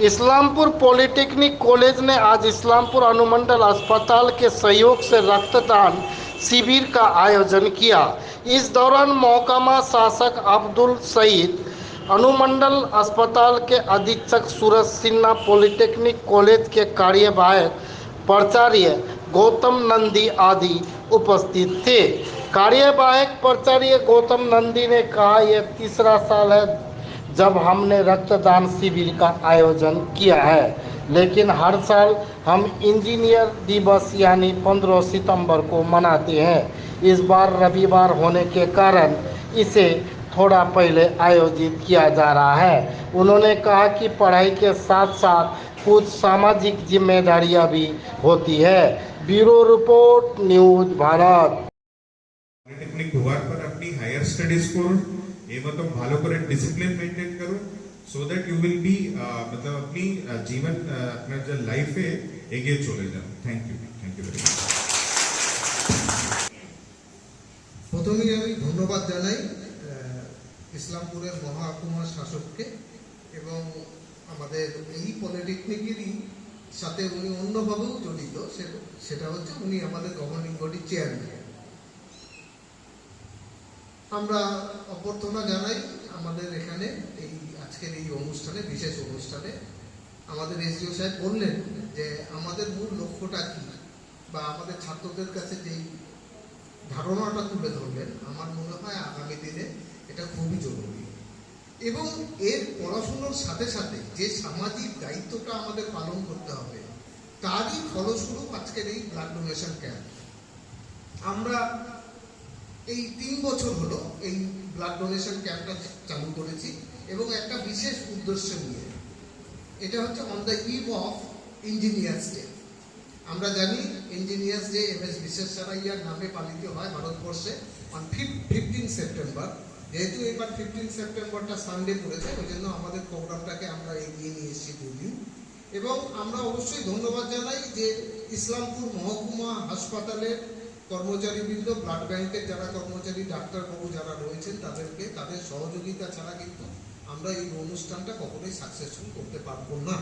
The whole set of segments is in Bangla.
इस्लामपुर पॉलिटेक्निक कॉलेज ने आज इस्लामपुर अनुमंडल अस्पताल के सहयोग से रक्तदान शिविर का आयोजन किया। इस दौरान महकमा शासक अब्दुल सईद, अनुमंडल अस्पताल के अधीक्षक सूरज सिन्हा, पॉलिटेक्निक कॉलेज के कार्यवाहक प्राचार्य गौतम नंदी आदि उपस्थित थे। कार्यवाहक प्राचार्य गौतम नंदी ने कहा, यह तीसरा साल है जब हमने रक्तदान शिविर का आयोजन किया है, लेकिन हर साल हम इंजीनियर दिवस यानी 15 सितंबर को मनाते हैं। इस बार रविवार होने के कारण इसे थोड़ा पहले आयोजित किया जा रहा है। उन्होंने कहा कि पढ़ाई के साथ साथ कुछ सामाजिक जिम्मेदारियां भी होती है। Bureau report, news Bharat. Polytechnic होवार पर अपनी हायर स्टडीज করুন এবং ভালো করে ডিসিপ্লিন মেইনটেইন করুন so that you will be मतलब अपनी जीवन अपना जो लाइफে এগিয়ে চলে যান। Thank you very much. প্রথমেই আমি ধন্যবাদ জানাই ইসলামপুরের মহকুমা শাসককে এবং আমাদের এই পলিটেকনিকেরই সাথে উনি অন্যভাবেও জড়িত, সেটা হচ্ছে উনি আমাদের গভর্নিং বডি চেয়ারম্যান। আমরা অভ্যর্থনা জানাই আমাদের এখানে এই আজকের এই অনুষ্ঠানে, বিশেষ অনুষ্ঠানে আমাদের এসডিও সাহেব বললেন যে আমাদের মূল লক্ষ্যটা কি বা আমাদের ছাত্রদের কাছে যেই ধারণাটা তুলে ধরলেন, আমার মনে হয় আগামী দিনে এটা খুবই জরুরি এবং এর পড়াশোনার সাথে সাথে যে সামাজিক দায়িত্বটা আমাদের পালন করতে হবে তারই ফলস্বরূপ আজকের এই ব্লাড ডোনেশন ক্যাম্প। আমরা এই 3 বছর হলো এই ব্লাড ডোনেশন ক্যাম্পটা চালু করেছি এবং একটা বিশেষ উদ্দেশ্য নিয়ে। এটা হচ্ছে on the eve of engineers day. আমরা জানি ইঞ্জিনিয়ার্স ডে এমএস বিশ্বেশ্বরাইয়ার নামে পালিত হয় ভারতবর্ষে অন 15 সেপ্টেম্বর। যেহেতু এবার 15 সেপ্টেম্বরটা সানডে পড়েছে, ওই জন্য আমাদের প্রোগ্রামটাকে আমরা এগিয়ে নিয়ে এসেছি দুদিন। এবং আমরা অবশ্যই ধন্যবাদ জানাই যে ইসলামপুর মহকুমা হাসপাতালের কর্মচারীবৃন্দ, ব্লাড ব্যাংকের যারা কর্মচারী, ডাক্তারবাবু যারা রয়েছেন তাদেরকে, তাদের সহযোগিতা ছাড়া কিন্তু আমরা এই অনুষ্ঠানটা কখনোই সাকসেসফুল করতে পারবো না।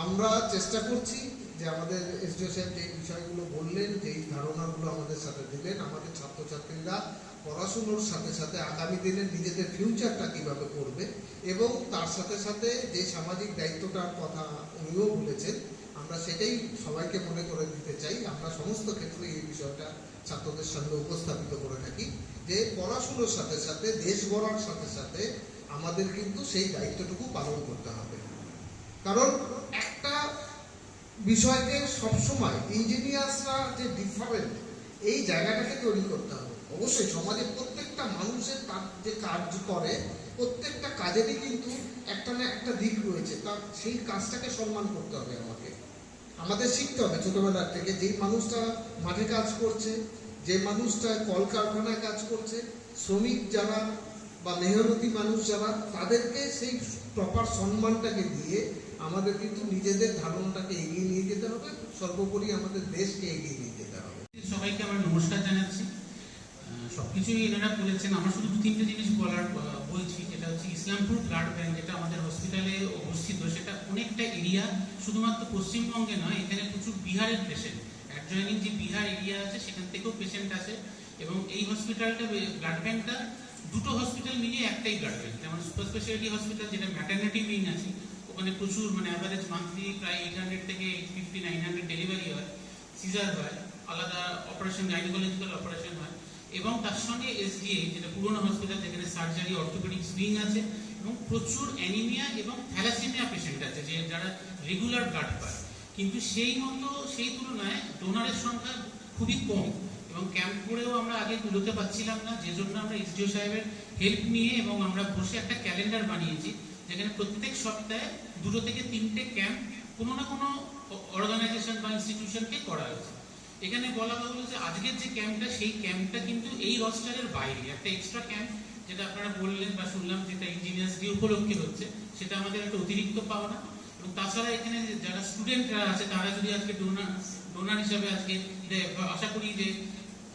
আমরা চেষ্টা করছি যে আমাদের এসডিও সাহেব যে বিষয়গুলো বললেন, যেই ধারণাগুলো আমাদের সাথে দিলেন, আমাদের ছাত্রছাত্রীরা পড়াশুনোর সাথে সাথে আগামী দিনে নিজেদের ফিউচারটা কীভাবে করবে এবং তার সাথে সাথে যে সামাজিক দায়িত্বটার কথা উনিও বলেছেন, আমরা সেটাই সবাইকে মনে করে দিতে চাই। আমরা সমস্ত ক্ষেত্রে এই বিষয়টা ছাত্রদের সামনে উপস্থাপিত করে থাকি যে পড়াশুনোর সাথে সাথে, দেশ গড়ার সাথে সাথে আমাদের কিন্তু সেই দায়িত্বটুকু পালন করতে হবে। কারণ একটা বিষয়কে সবসময় ইঞ্জিনিয়ার্সরা যে ডিফারেন্ট, এই জায়গাটাকে তৈরি করতে হবে। অবশ্যই সমাজের প্রত্যেকটা মানুষের তার যে কাজ করে, প্রত্যেকটা কাজেরই কিন্তু একটা না একটা দিক রয়েছে, তার সেই কাজটাকে সম্মান করতে হবে। আমাদের শিখতে হবে ছোটবেলার থেকে, যেই মানুষটা মাঠে কাজ করছে, যে মানুষটা কলকারখানায় কাজ করছে, শ্রমিক যারা বা মেহনতি মানুষ যারা, তাদেরকে সেই প্রপার সম্মানটাকে দিয়ে আমাদের কিন্তু নিজেদের ধারণাটাকে এগিয়ে নিয়ে যেতে হবে, সর্বোপরি আমাদের দেশকে এগিয়ে নিয়ে যেতে হবে। সবাইকে আমার নমস্কার জানাচ্ছি। সবকিছুই এনারা বলেছেন, আমার শুধু 2-3টে জিনিস বলছি। যেটা হচ্ছে ইসলামপুর ব্লাড ব্যাংক, যেটা আমাদের হসপিটালে অবস্থিত, সেটা অনেকটা এরিয়া, শুধুমাত্র পশ্চিমবঙ্গে নয়, এখানে প্রচুর বিহারের পেশেন্ট, অ্যাডজয়নিং যে বিহার এরিয়া আছে সেখান থেকেও পেশেন্ট আছে। এবং এই হসপিটালটা, ব্লাড ব্যাংকটা দুটো হসপিটাল মিলিয়ে একটাই ব্লাড ব্যাংক। যেমন সুপার স্পেশালিটি হসপিটাল, যেটা ম্যাটারনিটি উইং আছে, ওখানে প্রচুর অ্যাভারেজ মান্থলি প্রায় 800 থেকে 850-900 ডেলিভারি হয়, সিজার হয়, আলাদা অপারেশন, গাইনোকোলজিক্যাল অপারেশন হয়। এবং তার সঙ্গে এসডিএ, যেটা পুরোনো হসপিটাল, যেখানে সার্জারি, অর্থোপেডিক্স উইং আছে এবং প্রচুর অ্যানিমিয়া এবং থ্যালাসেমিয়া পেশেন্ট আছে, যে যারা রেগুলার ব্লাড পায়। কিন্তু সেই তুলনায় ডোনারের সংখ্যা খুবই কম এবং ক্যাম্প করেও আমরা আগে তুলতে পারছিলাম না, যে জন্য আমরা এসডিও সাহেবের হেল্প নিয়ে এবং আমরা বসে একটা ক্যালেন্ডার বানিয়েছি, যেখানে প্রত্যেক সপ্তাহে 2 থেকে 3টে ক্যাম্প কোনো না কোনো অর্গানাইজেশন বা ইনস্টিটিউশনকে করা হয়েছে। এখানে বলা হলো যে আজকের যে ক্যাম্পটা, সেই ক্যাম্পটা কিন্তু এই রস্টারের বাইরে একটা এক্সট্রা ক্যাম্প, যেটা আপনারা বললেন বা শুনলাম, যেটা ইঞ্জিনিয়ার্স ডে উপলক্ষে হচ্ছে, সেটা আমাদের একটা অতিরিক্ত পাওনা। এবং তাছাড়া এখানে যারা স্টুডেন্টরা আছে, তারা যদি আজকে ডোনার হিসাবে আজকে আশা করি যে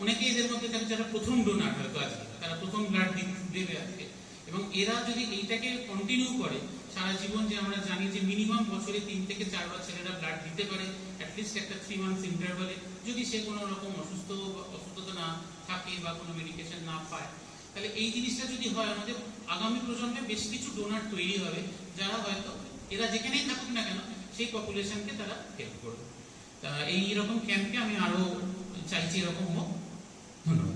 অনেকেই এদের মধ্যে থাকে যারা প্রথম ডোনার, হয়তো আজকে তারা প্রথম ব্লাড দেবে আজকে, এবং এরা যদি এইটাকে কন্টিনিউ করে, সারা জীবন যে আমরা জানি যে মিনিমাম বছরে 3 থেকে 4 বার ছেলেরা ব্লাড দিতে পারে অ্যাটলিস্ট একটা 3 মান্থস ইন্টারভালে, যদি সে কোনো রকম অসুস্থতা না থাকে বা কোনো মেডিকেশন না পায়। তাহলে এই জিনিসটা যদি হয়, আমাদের আগামী প্রজন্মে বেশ কিছু ডোনার তৈরি হবে, যারা হয়তো এরা যেখানেই থাকুক না কেন সেই পপুলেশনকে তারা হেল্প করবে। তা এই রকম ক্যাম্পে আমি আরো চাইছি এরকম হোক। ধন্যবাদ।